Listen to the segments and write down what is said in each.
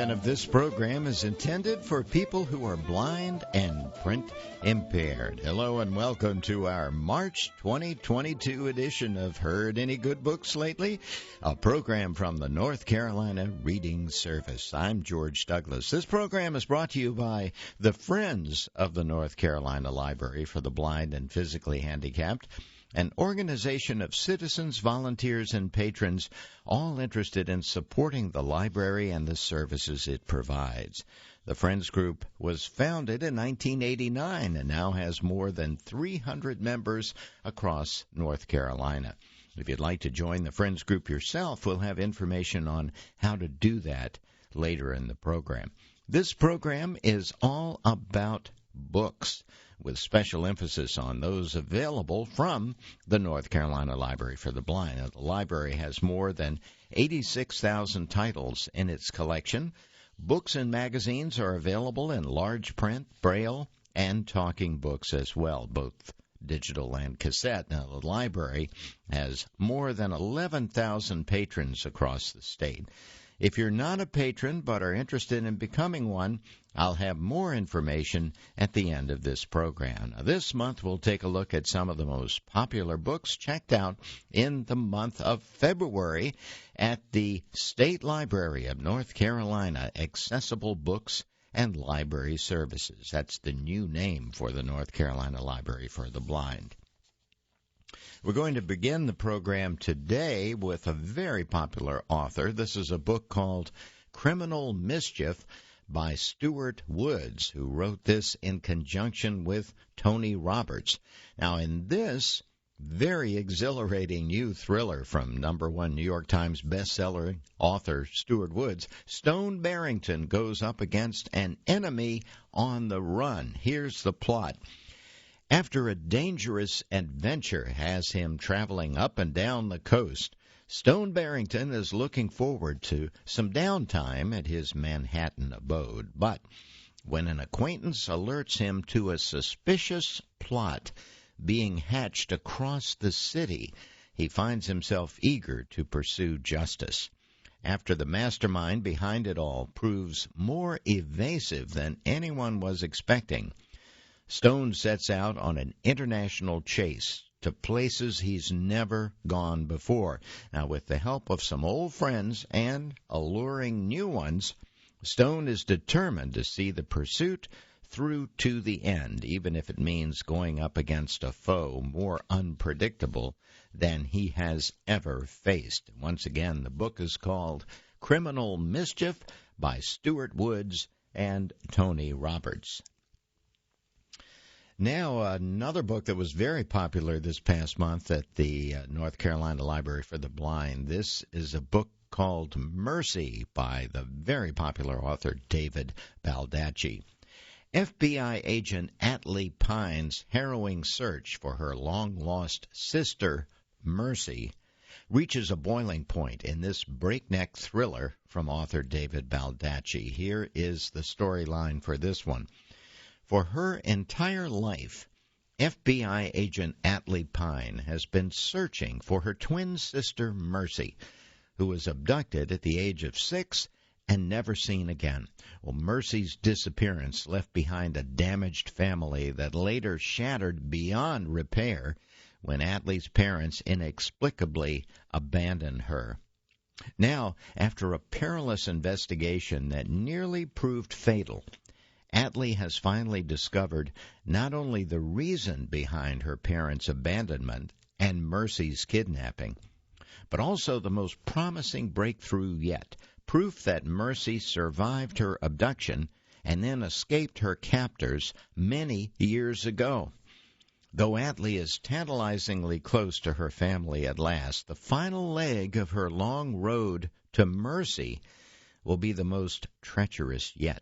Content of this program is intended for people who are blind and print impaired. Hello and welcome to our March 2022 edition of Heard Any Good Books Lately, a program from the North Carolina Reading Service. I'm George Douglas. This program is brought to you by the Friends of the North Carolina Library for the Blind and Physically Handicapped, an organization of citizens, volunteers, and patrons, all interested in supporting the library and the services it provides. The Friends Group was founded in 1989 and now has more than 300 members across North Carolina. If you'd like to join the Friends Group yourself, we'll have information on how to do that later in the program. This program is all about books, with special emphasis on those available from the North Carolina Library for the Blind. Now, the library has more than 86,000 titles in its collection. Books and magazines are available in large print, braille, and talking books as well, both digital and cassette. Now, the library has more than 11,000 patrons across the state. If you're not a patron but are interested in becoming one, I'll have more information at the end of this program. Now, this month, we'll take a look at some of the most popular books checked out in the month of February at the State Library of North Carolina, Accessible Books and Library Services. That's the new name for the North Carolina Library for the Blind. We're going to begin the program today with a very popular author. This is a book called Criminal Mischief by Stuart Woods, who wrote this in conjunction with Tony Roberts. Now, in this very exhilarating new thriller from #1 New York Times bestseller author Stuart Woods, Stone Barrington goes up against an enemy on the run. Here's the plot. After a dangerous adventure has him traveling up and down the coast, Stone Barrington is looking forward to some downtime at his Manhattan abode. But when an acquaintance alerts him to a suspicious plot being hatched across the city, he finds himself eager to pursue justice. After the mastermind behind it all proves more evasive than anyone was expecting, Stone sets out on an international chase to places he's never gone before. Now, with the help of some old friends and alluring new ones, Stone is determined to see the pursuit through to the end, even if it means going up against a foe more unpredictable than he has ever faced. Once again, the book is called Criminal Mischief by Stuart Woods and Tony Roberts. Now, another book that was very popular this past month at the North Carolina Library for the Blind. This is a book called Mercy by the very popular author David Baldacci. FBI agent Atlee Pine's harrowing search for her long-lost sister, Mercy, reaches a boiling point in this breakneck thriller from author David Baldacci. Here is the storyline for this one. For her entire life, FBI agent Atlee Pine has been searching for her twin sister, Mercy, who was abducted at the age of 6 and never seen again. Well, Mercy's disappearance left behind a damaged family that later shattered beyond repair when Atlee's parents inexplicably abandoned her. Now, after a perilous investigation that nearly proved fatal, Atlee has finally discovered not only the reason behind her parents' abandonment and Mercy's kidnapping, but also the most promising breakthrough yet, proof that Mercy survived her abduction and then escaped her captors many years ago. Though Atlee is tantalizingly close to her family at last, the final leg of her long road to Mercy will be the most treacherous yet.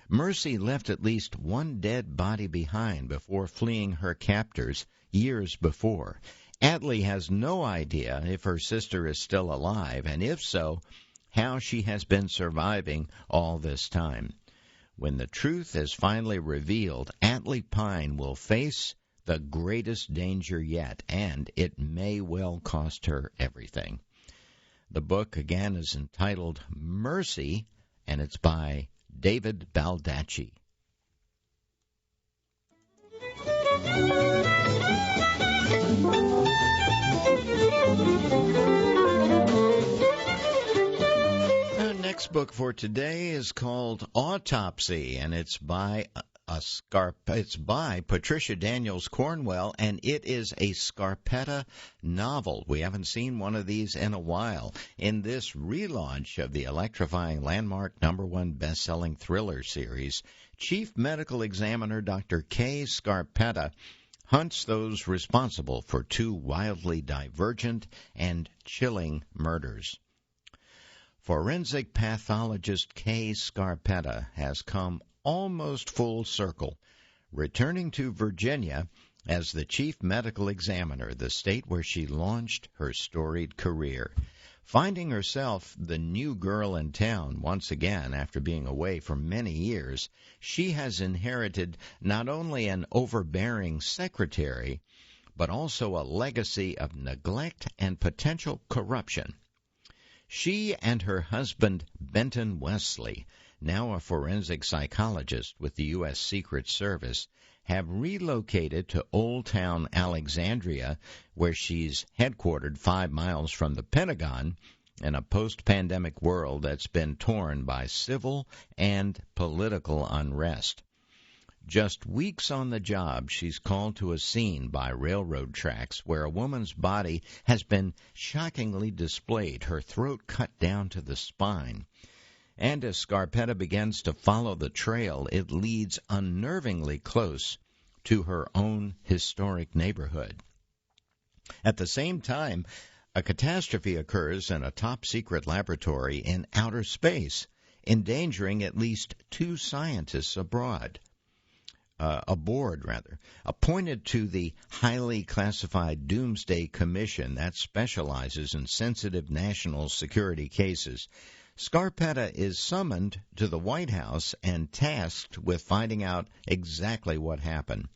Mercy left at least one dead body behind before fleeing her captors years before. Atlee has no idea if her sister is still alive, and if so, how she has been surviving all this time. When the truth is finally revealed, Atlee Pine will face the greatest danger yet, and it may well cost her everything. The book, again, is entitled Mercy, and it's by David Baldacci. Our next book for today is called Autopsy, and it's by Patricia Daniels Cornwell, and it is a Scarpetta novel. We haven't seen one of these in a while. In this relaunch of the electrifying landmark #1 best-selling thriller series, Chief Medical Examiner Dr. Kay Scarpetta hunts those responsible for two wildly divergent and chilling murders. Forensic pathologist Kay Scarpetta has come almost full circle, returning to Virginia as the chief medical examiner, the state where she launched her storied career. Finding herself the new girl in town once again after being away for many years, she has inherited not only an overbearing secretary, but also a legacy of neglect and potential corruption. She and her husband, Benton Wesley, now a forensic psychologist with the U.S. Secret Service, have relocated to Old Town Alexandria, where she's headquartered 5 miles from the Pentagon, in a post-pandemic world that's been torn by civil and political unrest. Just weeks on the job, she's called to a scene by railroad tracks where a woman's body has been shockingly displayed, her throat cut down to the spine. And as Scarpetta begins to follow the trail, it leads unnervingly close to her own historic neighborhood. At the same time, a catastrophe occurs in a top-secret laboratory in outer space, endangering at least 2 scientists aboard, appointed to the highly classified Doomsday Commission that specializes in sensitive national security cases. Scarpetta is summoned to the White House and tasked with finding out exactly what happened.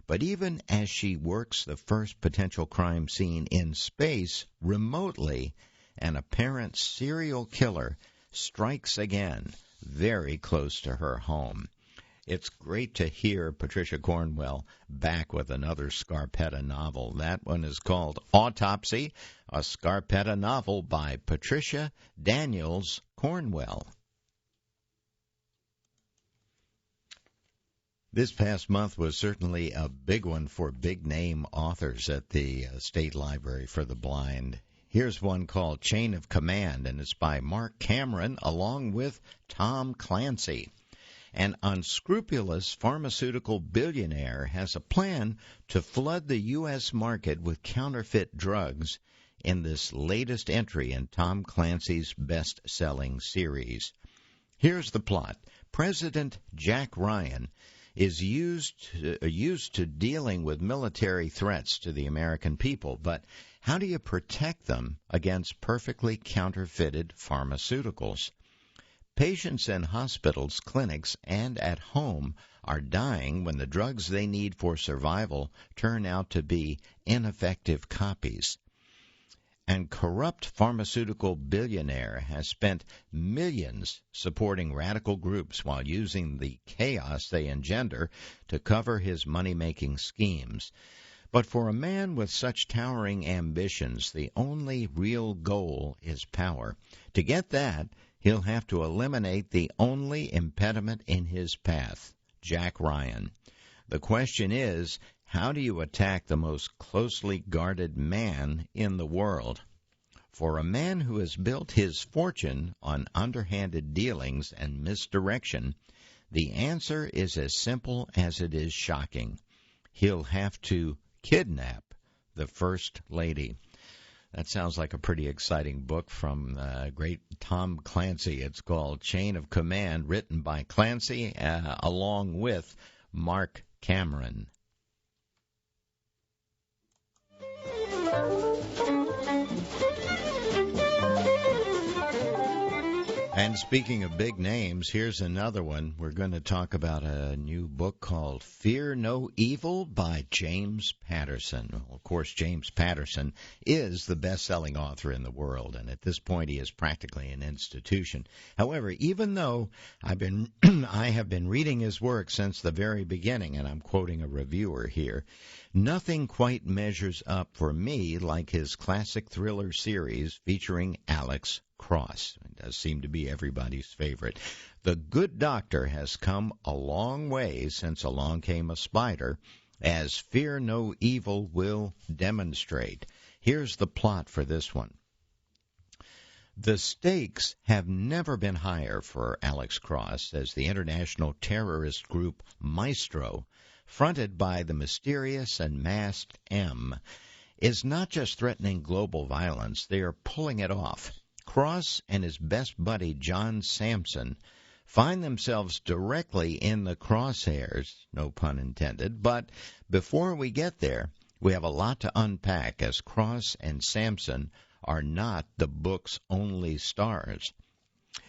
But even as she works the first potential crime scene in space remotely, an apparent serial killer strikes again very close to her home. It's great to hear Patricia Cornwell back with another Scarpetta novel. That one is called Autopsy, a Scarpetta novel by Patricia Daniels Cornwell. This past month was certainly a big one for big-name authors at the State Library for the Blind. Here's one called Chain of Command, and it's by Mark Cameron along with Tom Clancy. An unscrupulous pharmaceutical billionaire has a plan to flood the U.S. market with counterfeit drugs in this latest entry in Tom Clancy's best-selling series. Here's the plot. President Jack Ryan is used to dealing with military threats to the American people, but how do you protect them against perfectly counterfeited pharmaceuticals? Patients in hospitals, clinics, and at home are dying when the drugs they need for survival turn out to be ineffective copies. And corrupt pharmaceutical billionaire has spent millions supporting radical groups while using the chaos they engender to cover his money-making schemes. But for a man with such towering ambitions, the only real goal is power. To get that, he'll have to eliminate the only impediment in his path, Jack Ryan. The question is, how do you attack the most closely guarded man in the world? For a man who has built his fortune on underhanded dealings and misdirection, the answer is as simple as it is shocking. He'll have to kidnap the First Lady. That sounds like a pretty exciting book from great Tom Clancy. It's called Chain of Command, written by Clancy along with Mark Cameron. And speaking of big names, here's another one. We're going to talk about a new book called Fear No Evil by James Patterson. Well, of course, James Patterson is the best-selling author in the world, and at this point he is practically an institution. However, even though I have been reading his work since the very beginning, and I'm quoting a reviewer here, nothing quite measures up for me like his classic thriller series featuring Alex Cross. It does seem to be everybody's favorite. The Good Doctor has come a long way since Along Came a Spider, as Fear No Evil will demonstrate. Here's the plot for this one. The stakes have never been higher for Alex Cross as the international terrorist group Maestro, fronted by the mysterious and masked M, is not just threatening global violence, they are pulling it off. Cross and his best buddy, John Sampson, find themselves directly in the crosshairs, no pun intended, but before we get there, we have a lot to unpack as Cross and Sampson are not the book's only stars.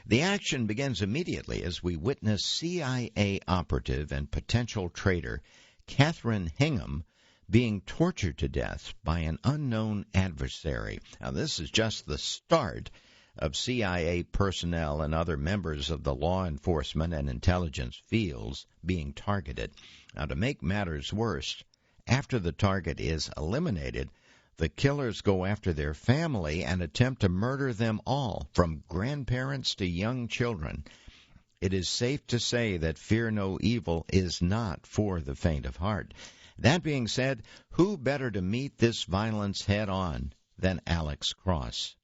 The action begins immediately as we witness CIA operative and potential traitor Catherine Hingham being tortured to death by an unknown adversary. Now, this is just the start of CIA personnel and other members of the law enforcement and intelligence fields being targeted. Now, to make matters worse, after the target is eliminated, the killers go after their family and attempt to murder them all, from grandparents to young children. It is safe to say that Fear No Evil is not for the faint of heart. That being said, who better to meet this violence head-on than Alex Cross?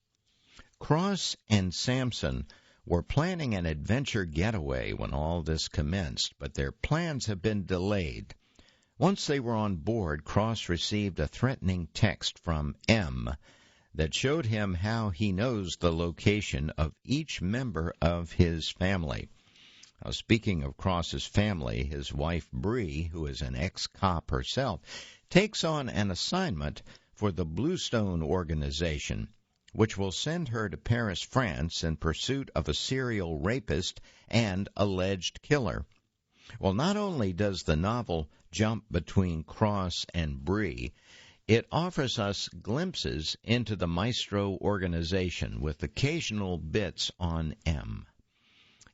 Cross and Sampson were planning an adventure getaway when all this commenced, but their plans have been delayed. Once they were on board, Cross received a threatening text from M that showed him how he knows the location of each member of his family. Now, speaking of Cross's family, his wife Bree, who is an ex-cop herself, takes on an assignment for the Bluestone organization, which will send her to Paris, France, in pursuit of a serial rapist and alleged killer. Well, not only does the novel jump between Cross and Bree, it offers us glimpses into the Maestro organization with occasional bits on M.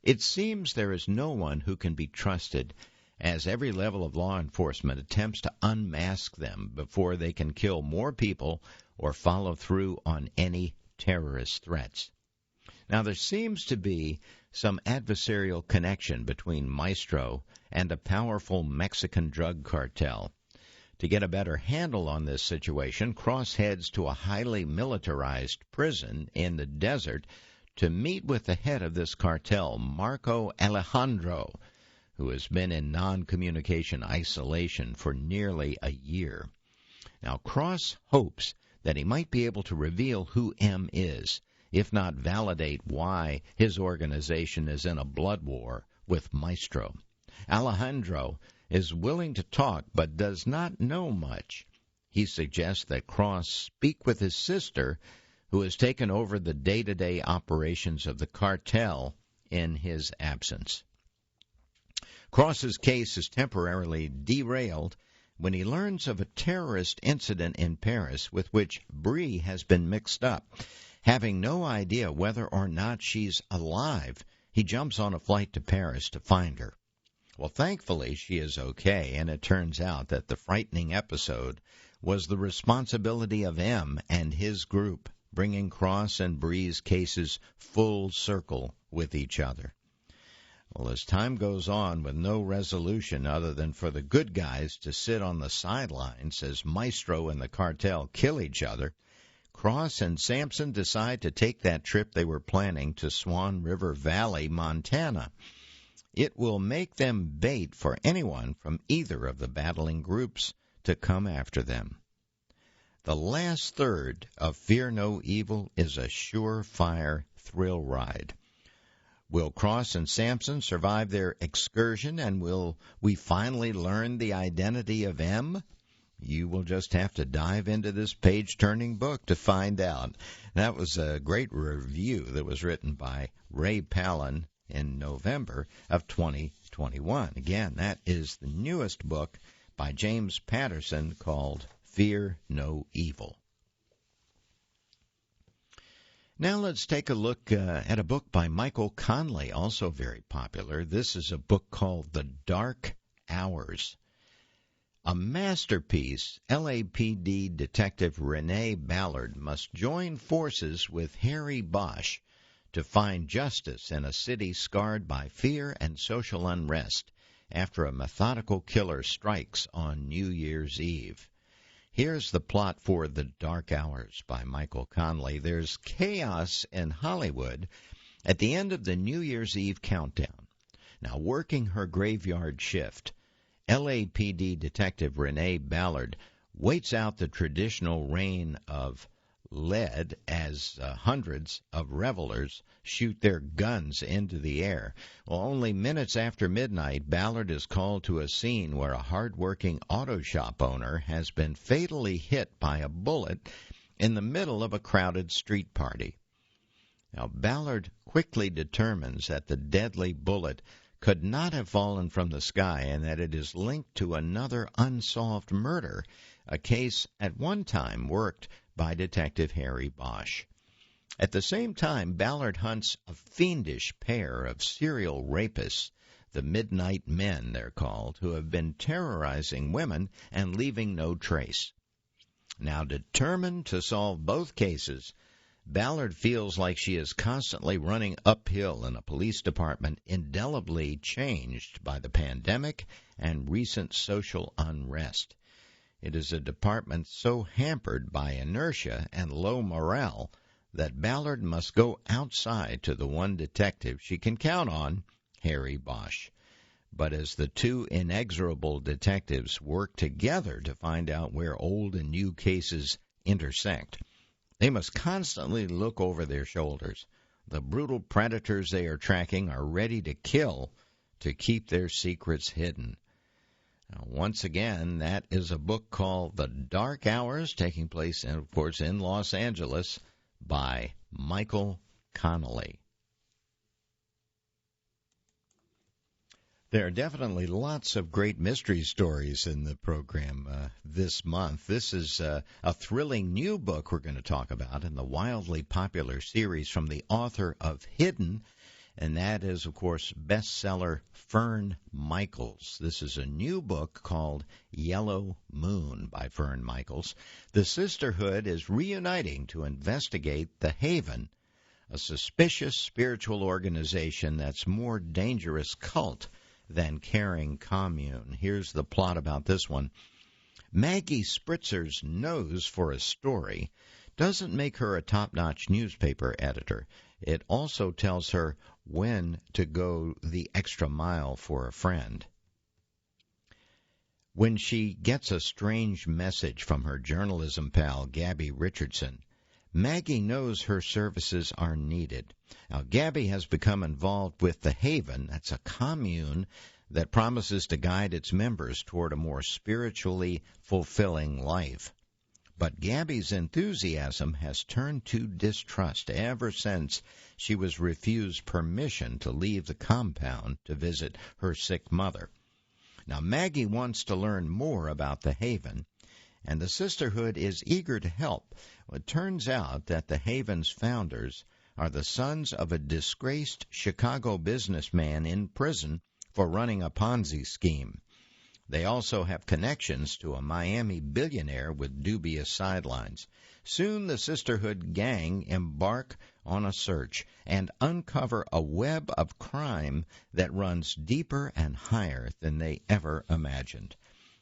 It seems there is no one who can be trusted, as every level of law enforcement attempts to unmask them before they can kill more people or follow through on any terrorist threats. Now, there seems to be some adversarial connection between Maestro and a powerful Mexican drug cartel. To get a better handle on this situation, Cross heads to a highly militarized prison in the desert to meet with the head of this cartel, Marco Alejandro, who has been in non-communication isolation for nearly a year. Now, Cross hopes that he might be able to reveal who M is, if not validate why his organization is in a blood war with Maestro. Alejandro is willing to talk but does not know much. He suggests that Cross speak with his sister, who has taken over the day-to-day operations of the cartel in his absence. Cross's case is temporarily derailed when he learns of a terrorist incident in Paris with which Bree has been mixed up. Having no idea whether or not she's alive, he jumps on a flight to Paris to find her. Well, thankfully, she is okay, and it turns out that the frightening episode was the responsibility of M and his group, bringing Cross and Bree's cases full circle with each other. Well, as time goes on with no resolution other than for the good guys to sit on the sidelines as Maestro and the cartel kill each other, Cross and Sampson decide to take that trip they were planning to Swan River Valley, Montana. It will make them bait for anyone from either of the battling groups to come after them. The last third of Fear No Evil is a surefire thrill ride. Will Cross and Sampson survive their excursion, and will we finally learn the identity of M? You will just have to dive into this page-turning book to find out. That was a great review that was written by Ray Palin in November of 2021. Again, that is the newest book by James Patterson called Fear No Evil. Now let's take a look at a book by Michael Connelly, also very popular. This is a book called The Dark Hours. A masterpiece, LAPD Detective Renee Ballard must join forces with Harry Bosch to find justice in a city scarred by fear and social unrest after a methodical killer strikes on New Year's Eve. Here's the plot for The Dark Hours by Michael Connelly. There's chaos in Hollywood at the end of the New Year's Eve countdown. Now, working her graveyard shift, LAPD Detective Renee Ballard waits out the traditional rain of lead as hundreds of revelers shoot their guns into the air. Well, only minutes after midnight, Ballard is called to a scene where a hard-working auto shop owner has been fatally hit by a bullet in the middle of a crowded street party. Now, Ballard quickly determines that the deadly bullet could not have fallen from the sky and that it is linked to another unsolved murder, a case at one time worked by Detective Harry Bosch. At the same time, Ballard hunts a fiendish pair of serial rapists, the Midnight Men they're called, who have been terrorizing women and leaving no trace. Now, determined to solve both cases, Ballard feels like she is constantly running uphill in a police department indelibly changed by the pandemic and recent social unrest. It is a department so hampered by inertia and low morale that Ballard must go outside to the one detective she can count on, Harry Bosch. But as the two inexorable detectives work together to find out where old and new cases intersect, they must constantly look over their shoulders. The brutal predators they are tracking are ready to kill to keep their secrets hidden. Now, once again, that is a book called The Dark Hours, taking place, of course, in Los Angeles, by Michael Connelly. There are definitely lots of great mystery stories in the program this month. This is a thrilling new book we're going to talk about in the wildly popular series from the author of Hidden, and that is, of course, bestseller Fern Michaels. This is a new book called Yellow Moon by Fern Michaels. The sisterhood is reuniting to investigate the Haven, a suspicious spiritual organization that's more dangerous cult than caring commune. Here's the plot about this one. Maggie Spritzer's nose for a story doesn't make her a top-notch newspaper editor. It also tells her when to go the extra mile for a friend. When she gets a strange message from her journalism pal, Gabby Richardson, Maggie knows her services are needed. Now, Gabby has become involved with the Haven. That's a commune that promises to guide its members toward a more spiritually fulfilling life. But Gabby's enthusiasm has turned to distrust ever since she was refused permission to leave the compound to visit her sick mother. Now, Maggie wants to learn more about the Haven, and the sisterhood is eager to help. Well, it turns out that the Haven's founders are the sons of a disgraced Chicago businessman in prison for running a Ponzi scheme. They also have connections to a Miami billionaire with dubious sidelines. Soon the sisterhood gang embark on a search and uncover a web of crime that runs deeper and higher than they ever imagined.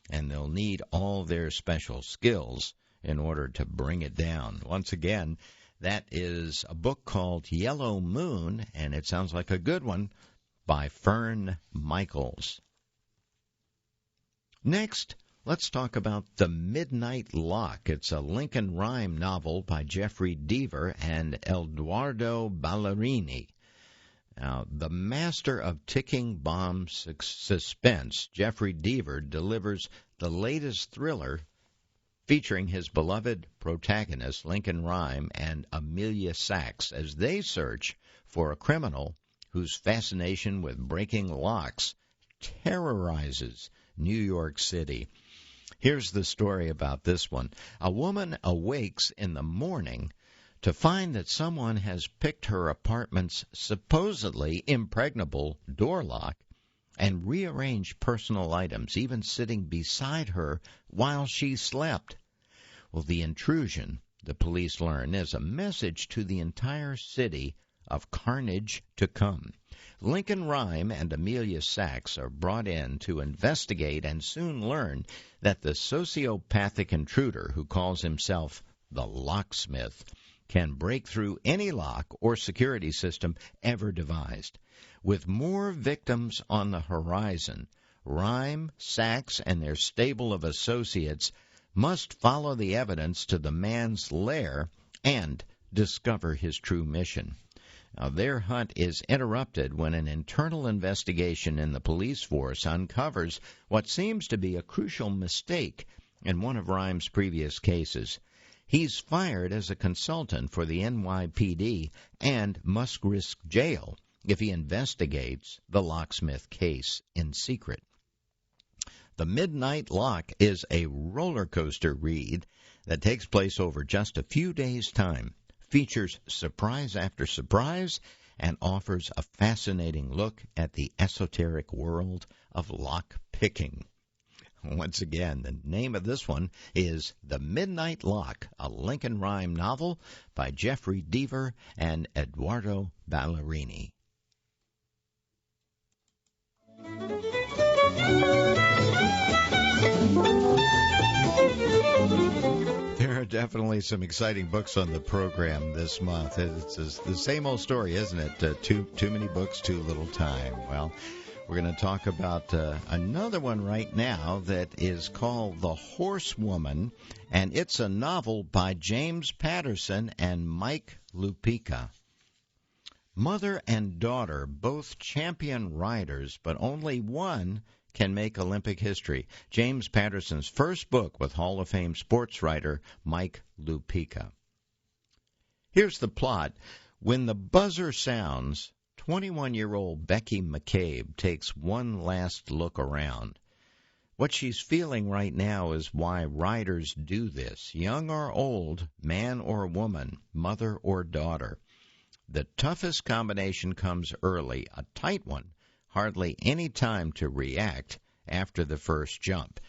And they'll need all their special skills in order to bring it down. Once again, that is a book called Yellow Moon, and it sounds like a good one, by Fern Michaels. Next, let's talk about The Midnight Lock. It's a Lincoln Rhyme novel by Jeffrey Deaver and Edoardo Ballerini. Now, the master of ticking bomb suspense, Jeffrey Deaver delivers the latest thriller featuring his beloved protagonists Lincoln Rhyme and Amelia Sachs as they search for a criminal whose fascination with breaking locks terrorizes New York City. Here's the story about this one. A woman awakes in the morning to find that someone has picked her apartment's supposedly impregnable door lock and rearranged personal items, even sitting beside her while she slept. Well, the intrusion, the police learn, is a message to the entire city of carnage to come. Lincoln Rhyme and Amelia Sachs are brought in to investigate and soon learn that the sociopathic intruder who calls himself the locksmith can break through any lock or security system ever devised. With more victims on the horizon, Rhyme, Sachs, and their stable of associates must follow the evidence to the man's lair and discover his true mission. Now, their hunt is interrupted when an internal investigation in the police force uncovers what seems to be a crucial mistake in one of Rhyme's previous cases. He's fired as a consultant for the NYPD and must risk jail if he investigates the locksmith case in secret. The Midnight Lock is a roller coaster read that takes place over just a few days' time, features surprise after surprise, and offers a fascinating look at the esoteric world of lock picking. Once again, the name of this one is The Midnight Lock, a Lincoln Rhyme novel by Jeffrey Deaver and Eduardo Ballerini. There are definitely some exciting books on the program this month. It's the same old story, isn't it? Too many books, too little time. Well, we're going to talk about another one right now that is called The Horsewoman, and it's a novel by James Patterson and Mike Lupica. Mother and daughter, both champion riders, but only one can make Olympic history. James Patterson's first book with Hall of Fame sports writer Mike Lupica. Here's the plot. When the buzzer sounds, 21-year-old Becky McCabe takes one last look around. What she's feeling right now is why riders do this, young or old, man or woman, mother or daughter. The toughest combination comes early, a tight one, hardly any time to react after the first jump.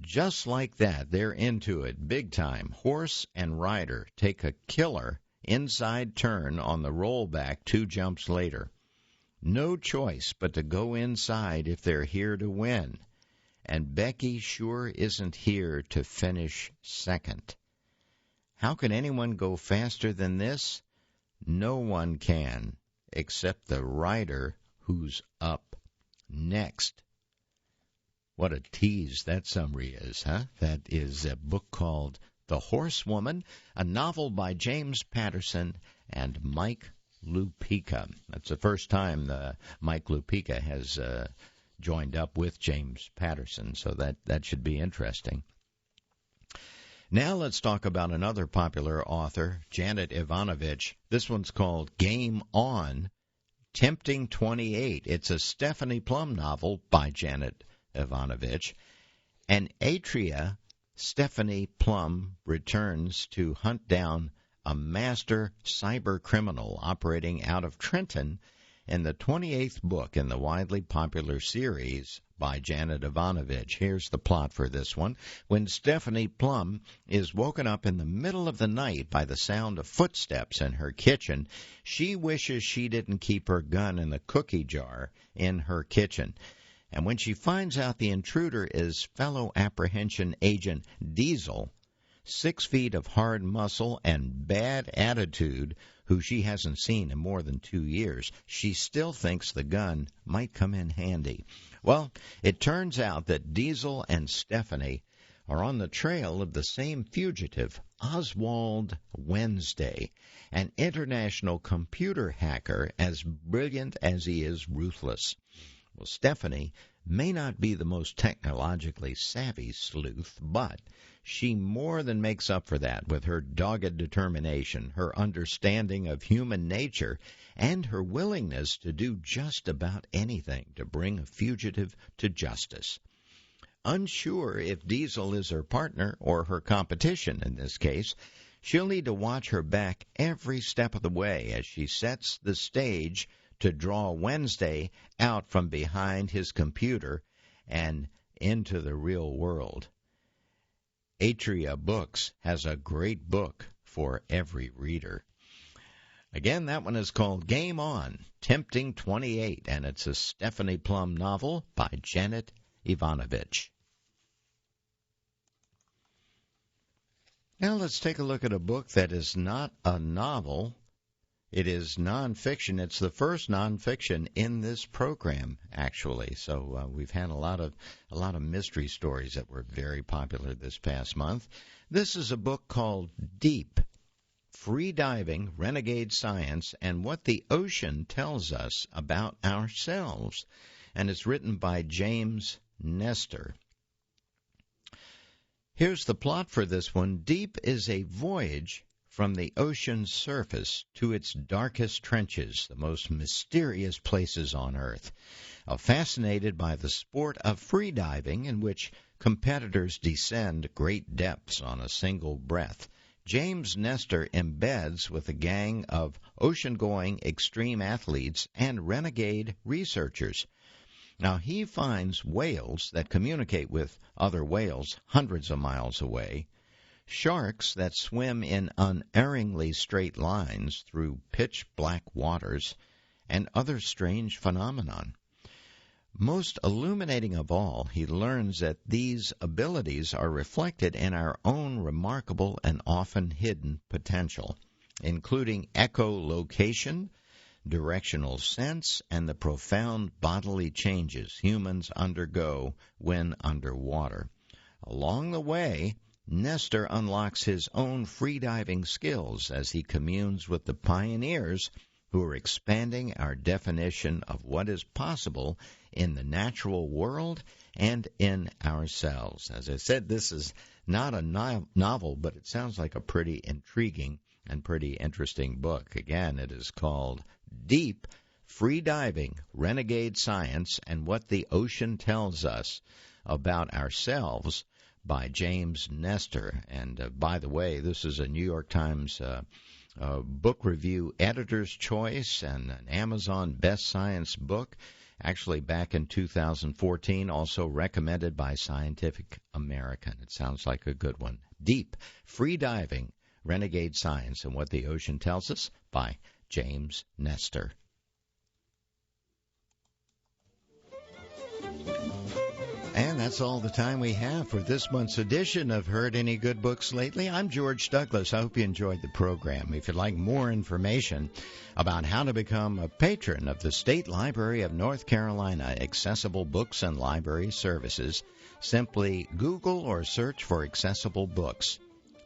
Just like that, they're into it big time. Horse and rider take a killer inside turn on the rollback 2 jumps later. No choice but to go inside if they're here to win. And Becky sure isn't here to finish second. How can anyone go faster than this? No one can, except the rider who's up next. What a tease that summary is, huh? That is a book called The Horsewoman, a novel by James Patterson and Mike Lupica. That's the first time Mike Lupica has joined up with James Patterson, so that should be interesting. Now let's talk about another popular author, Janet Ivanovich. This one's called Game On, Tempting 28. It's a Stephanie Plum novel by Janet Ivanovich. And Atria, Stephanie Plum returns to hunt down a master cyber criminal operating out of Trenton in the 28th book in the widely popular series by Janet Ivanovich. Here's the plot for this one. When Stephanie Plum is woken up in the middle of the night by the sound of footsteps in her kitchen, she wishes she didn't keep her gun in the cookie jar in her kitchen. And when she finds out the intruder is fellow apprehension agent Diesel, 6 feet of hard muscle and bad attitude, who she hasn't seen in more than 2 years, she still thinks the gun might come in handy. Well, it turns out that Diesel and Stephanie are on the trail of the same fugitive, Oswald Wednesday, an international computer hacker as brilliant as he is ruthless. Well, Stephanie may not be the most technologically savvy sleuth, but she more than makes up for that with her dogged determination, her understanding of human nature, and her willingness to do just about anything to bring a fugitive to justice. Unsure if Diesel is her partner or her competition in this case, she'll need to watch her back every step of the way as she sets the stage to draw Wednesday out from behind his computer and into the real world. Atria Books has a great book for every reader. Again, that one is called Game On, Tempting 28, and it's a Stephanie Plum novel by Janet Ivanovich. Now let's take a look at a book that is not a novel. It is nonfiction. It's the first nonfiction in this program, actually. So we've had a lot of mystery stories that were very popular this past month. This is a book called Deep: Free Diving, Renegade Science, and What the Ocean Tells Us About Ourselves. And it's written by James Nestor. Here's the plot for this one. Deep is a voyage from the ocean's surface to its darkest trenches, the most mysterious places on Earth. Fascinated by the sport of freediving, in which competitors descend great depths on a single breath, James Nestor embeds with a gang of ocean-going extreme athletes and renegade researchers. Now, he finds whales that communicate with other whales hundreds of miles away, sharks that swim in unerringly straight lines through pitch-black waters, and other strange phenomenon. Most illuminating of all, he learns that these abilities are reflected in our own remarkable and often hidden potential, including echolocation, directional sense, and the profound bodily changes humans undergo when underwater. Along the way, Nestor unlocks his own freediving skills as he communes with the pioneers who are expanding our definition of what is possible in the natural world and in ourselves. As I said, this is not a novel, but it sounds like a pretty intriguing and pretty interesting book. Again, it is called Deep: Free Diving, Renegade Science, and What the Ocean Tells Us About Ourselves by James Nestor. And by the way, this is a New York Times book review editor's choice and an Amazon Best Science book, actually back in 2014, also recommended by Scientific American. It sounds like a good one. Deep: Free Diving, Renegade Science, and What the Ocean Tells Us by James Nestor. And that's all the time we have for this month's edition of Heard Any Good Books Lately. I'm George Douglas. I hope you enjoyed the program. If you'd like more information about how to become a patron of the State Library of North Carolina Accessible Books and Library Services, simply Google or search for Accessible Books,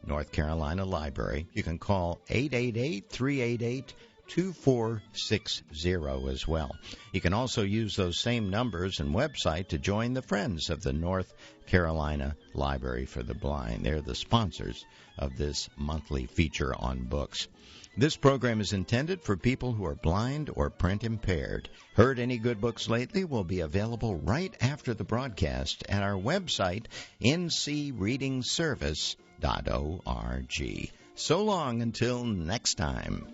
North Carolina Library. You can call 888-388-2460 as well. You can also use those same numbers and website to join the Friends of the North Carolina Library for the Blind. They're the sponsors of this monthly feature on books. This program is intended for people who are blind or print impaired. Heard Any Good Books Lately will be available right after the broadcast at our website, ncreadingservice.org. So long until next time.